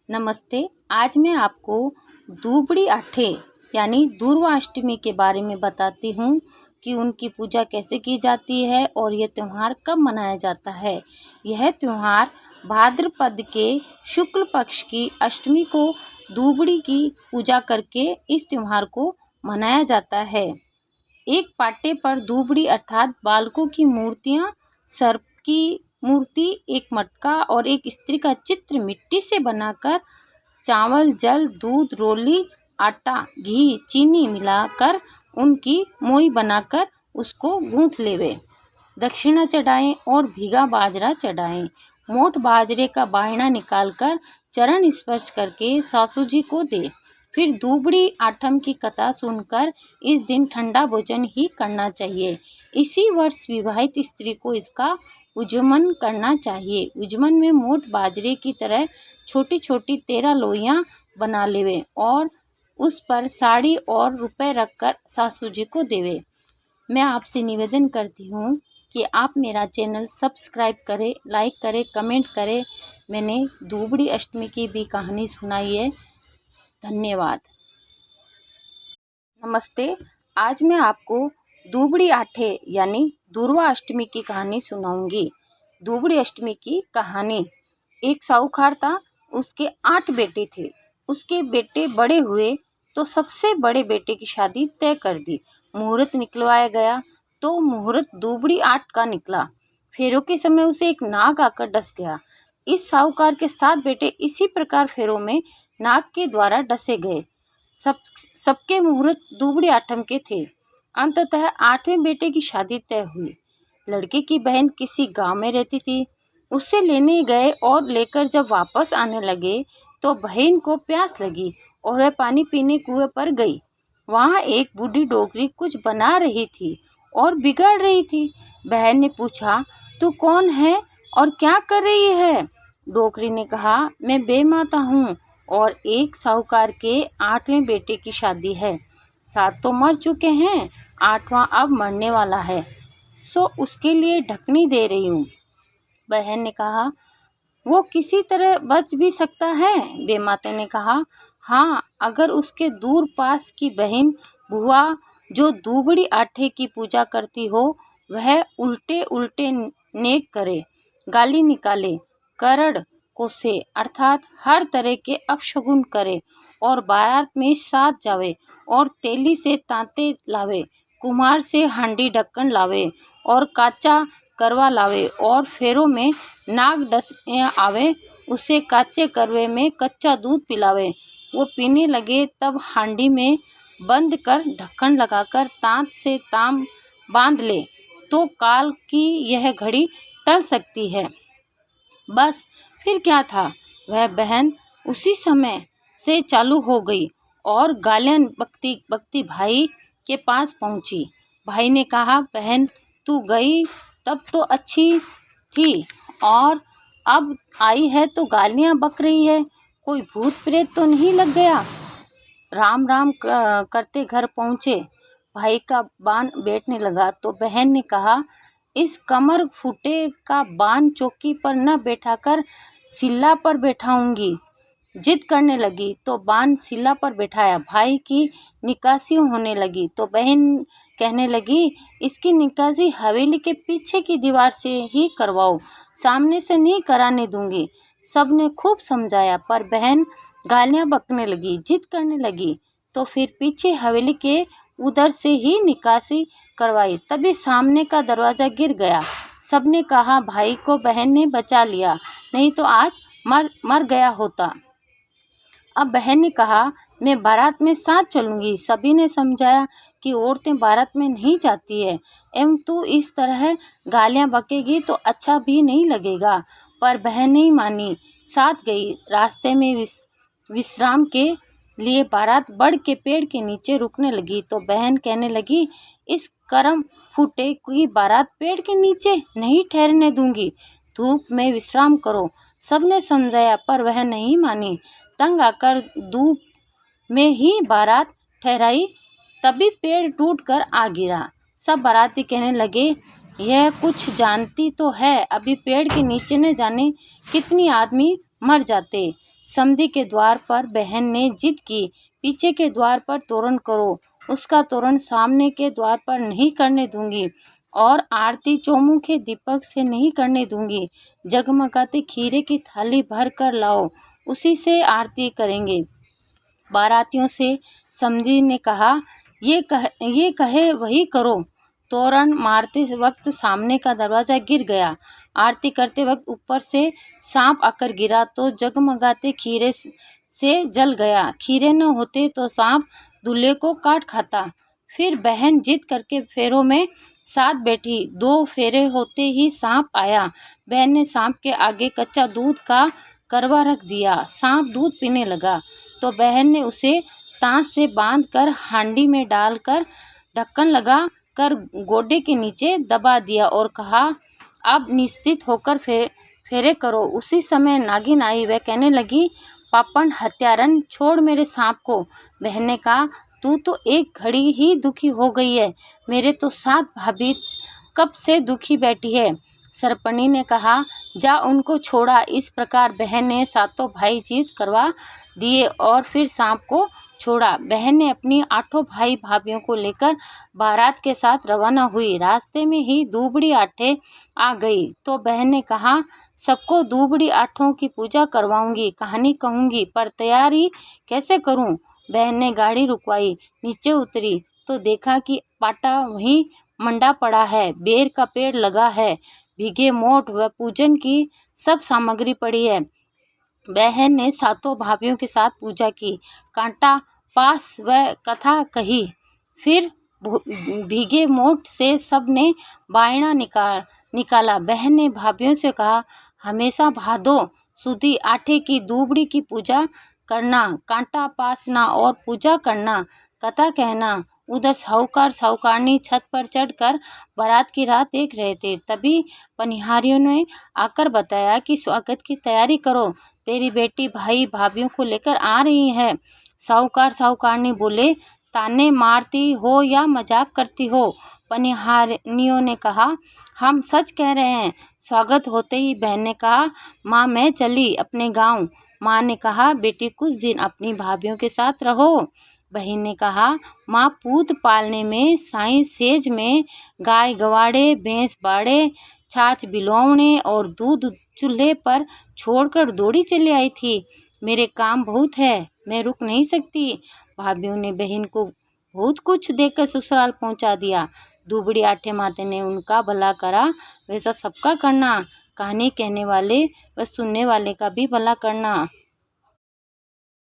नमस्ते। आज मैं आपको दूबड़ी आठे यानी दूर्वाष्टमी के बारे में बताती हूँ कि उनकी पूजा कैसे की जाती है और यह त्यौहार कब मनाया जाता है। यह त्यौहार भाद्रपद के शुक्ल पक्ष की अष्टमी को दूबड़ी की पूजा करके इस त्यौहार को मनाया जाता है। एक पाटे पर दूबड़ी अर्थात बालकों की मूर्तियाँ, सर्प की मूर्ति, एक मटका और एक स्त्री का चित्र मिट्टी से बनाकर चावल, जल, दूध, रोली, आटा, घी, चीनी मिलाकर उनकी मोई बनाकर उसको गूँथ लेवे। दक्षिणा चढ़ाएं और भीगा बाजरा चढ़ाएं। मोट बाजरे का बायना निकालकर चरण स्पर्श करके सासू जी को दे। फिर दूबड़ी आठम की कथा सुनकर इस दिन ठंडा भोजन ही करना चाहिए। इसी वर्ष विवाहित स्त्री को इसका उज्जमन करना चाहिए। उज्जमन में मोट बाजरे की तरह छोटी छोटी 13 लोइयाँ बना लेवे और उस पर साड़ी और रुपए रखकर सासू जी को देवे। मैं आपसे निवेदन करती हूँ कि आप मेरा चैनल सब्सक्राइब करें, लाइक करें, कमेंट करें। मैंने दूबड़ी अष्टमी की भी कहानी सुनाई है। धन्यवाद। नमस्ते। आज मैं आपको दूबड़ी आठे यानी दूर्वा अष्टमी की कहानी सुनाऊंगी। दूबड़ी अष्टमी की कहानी। एक साहूकार था, उसके 8 बेटे थे। उसके बेटे बड़े हुए तो सबसे बड़े बेटे की शादी तय कर दी। मुहूर्त निकलवाया गया तो मुहूर्त दूबड़ी 8 का निकला। फेरों के समय उसे एक नाग आकर डस गया। इस साहूकार के 7 बेटे इसी प्रकार फेरों में नाग के द्वारा डसे गए। सबके मुहूर्त दूबड़ी आठम के थे। अंततः 8वें बेटे की शादी तय हुई। लड़के की बहन किसी गांव में रहती थी। उससे लेने गए और लेकर जब वापस आने लगे तो बहन को प्यास लगी और वह पानी पीने कुएं पर गई। वहाँ एक बूढ़ी डोकरी कुछ बना रही थी और बिगड़ रही थी। बहन ने पूछा, तू कौन है और क्या कर रही है? डोकरी ने कहा, मैं बेमाता हूँ और एक साहूकार के 8वें बेटे की शादी है। 7 तो मर चुके हैं, 8वां अब मरने वाला है, सो उसके लिए ढकनी दे रही हूँ। बहन ने कहा, वो किसी तरह बच भी सकता है? बेमाते ने कहा, हाँ, अगर उसके दूर पास की बहन बुआ जो दूबड़ी आठे की पूजा करती हो वह उल्टे उल्टे नेक करे, गाली निकाले, करड़ कोसे अर्थात हर तरह के अपशगुन करे और बारात में साथ जावे और तेली से तांते लावे, कुम्हार से हांडी ढक्कन लावे और काचा करवा लावे और फेरों में नाग डस आवे, उसे काचे करवे में कच्चा दूध पिलावे। वो पीने लगे तब हांडी में बंद कर ढक्कन लगाकर तांत से ताम बांध ले तो काल की यह घड़ी टल सकती है। बस फिर क्या था, वह बहन उसी समय से चालू हो गई और गालियाँ बकती बकती भाई के पास पहुँची। भाई ने कहा, बहन तू गई तब तो अच्छी थी और अब आई है तो गालियाँ बक रही है, कोई भूत प्रेत तो नहीं लग गया? राम राम करते घर पहुँचे। भाई का बान बैठने लगा तो बहन ने कहा, इस कमर फूटे का बान चौकी पर न बैठाकर सिल्ला पर बैठाऊंगी। जिद करने लगी तो बान सिल्ला पर बैठाया। भाई की निकासी होने लगी तो बहन कहने लगी, इसकी निकासी हवेली के पीछे की दीवार से ही करवाओ, सामने से नहीं कराने दूंगी। सबने खूब समझाया पर बहन गालियां बकने लगी, जिद करने लगी तो फिर पीछे हवेली के उधर से ही निकासी करवाई। तभी सामने का दरवाज़ा गिर गया। सबने कहा, भाई को बहन ने बचा लिया, नहीं तो आज मर गया होता। अब बहन ने कहा, मैं बारात में साथ चलूँगी। सभी ने समझाया कि औरतें बारात में नहीं जाती है एवं तू इस तरह गालियाँ बकेगी तो अच्छा भी नहीं लगेगा। पर बहन नहीं मानी, साथ गई। रास्ते में विश्राम के लिए बारात बड़ के पेड़ के नीचे रुकने लगी तो बहन कहने लगी, इस करम फूटे की बारात पेड़ के नीचे नहीं ठहरने दूंगी, धूप में विश्राम करो। सबने समझाया पर वह नहीं मानी। तंग आकर धूप में ही बारात ठहराई, तभी पेड़ टूटकर आ गिरा। सब बाराती कहने लगे, यह कुछ जानती तो है, अभी पेड़ के नीचे न जाने कितनी आदमी मर जाते। समधी के द्वार पर बहन ने जिद की, पीछे के द्वार पर तोरण करो, उसका तोरण सामने के द्वार पर नहीं करने दूंगी और आरती चौमुखे दीपक से नहीं करने दूंगी। जगमगाते खीरे की थाली भर कर लाओ, उसी से आरती करेंगे। बारातियों से समधी ने कहा, ये कहे वही करो। तोरण मारते वक्त सामने का दरवाजा गिर गया। आरती करते वक्त ऊपर से सांप आकर गिरा तो जगमगाते खीरे से जल गया। खीरे न होते तो सांप दूल्हे को काट खाता। फिर बहन जिद करके फेरों में साथ बैठी। 2 फेरे होते ही सांप आया। बहन ने सांप के आगे कच्चा दूध का करवा रख दिया। सांप दूध पीने लगा तो बहन ने उसे तांस से बांधकर हांडी में डालकर ढक्कन लगा कर गोडे के नीचे दबा दिया और कहा, अब निश्चित होकर फेरे करो। उसी समय नागिन आई। वह कहने लगी, पापन हत्यारन, छोड़ मेरे सांप को। बहन ने कहा, तू तो एक घड़ी ही दुखी हो गई है, मेरे तो 7 भाभी कब से दुखी बैठी है। सरपणी ने कहा, जा उनको छोड़ा। इस प्रकार बहन ने 7 भाई जीत करवा दिए और फिर सांप को छोड़ा। बहन ने अपनी 8 भाई भाभियों को लेकर बारात के साथ रवाना हुई। रास्ते में ही दूबड़ी आठे आ गई तो बहन ने कहा, सबको दूबड़ी आठों की पूजा करवाऊंगी, कहानी कहूंगी, पर तैयारी कैसे करूं। बहन ने गाड़ी रुकवाई, नीचे उतरी तो देखा कि पाटा वहीं मंडा पड़ा है, बेर का पेड़ लगा है, भीगे मोट व पूजन की सब सामग्री पड़ी है। बहन ने 7 भाभियों के साथ पूजा की, कांटा पास व कथा कही। फिर भीगे मोट से सब ने बायना निकाला। बहन ने भाभियों से कहा, हमेशा भादो सुदी आठे की दूबड़ी की पूजा करना, कांटा पासना और पूजा करना, कथा कहना। उधर साहूकार साहूकारनी छत पर चढ़कर बारात की राह देख रहे थे। तभी पनिहारियों ने आकर बताया कि स्वागत की तैयारी करो, तेरी बेटी भाई भाभियों को लेकर आ रही है। साहूकार साहूकारनी बोले, ताने मारती हो या मजाक करती हो। पनिहारियों ने कहा, हम सच कह रहे हैं। स्वागत होते ही बहन ने कहा, माँ मैं चली अपने गांव। माँ ने कहा, बेटी कुछ दिन अपनी भाभियों के साथ रहो। बहन ने कहा, माँ पूत पालने में, साई सेज में, गाय गवाड़े, भैंस बाड़े, छाछ बिलौने और दूध चूल्हे पर छोड़कर दौड़ी चली आई थी। मेरे काम बहुत है, मैं रुक नहीं सकती। भाभियों ने बहन को बहुत कुछ देकर ससुराल पहुंचा दिया। दूबड़ी आठे माते ने उनका भला करा, वैसा सबका करना। कहानी कहने वाले व सुनने वाले का भी भला करना।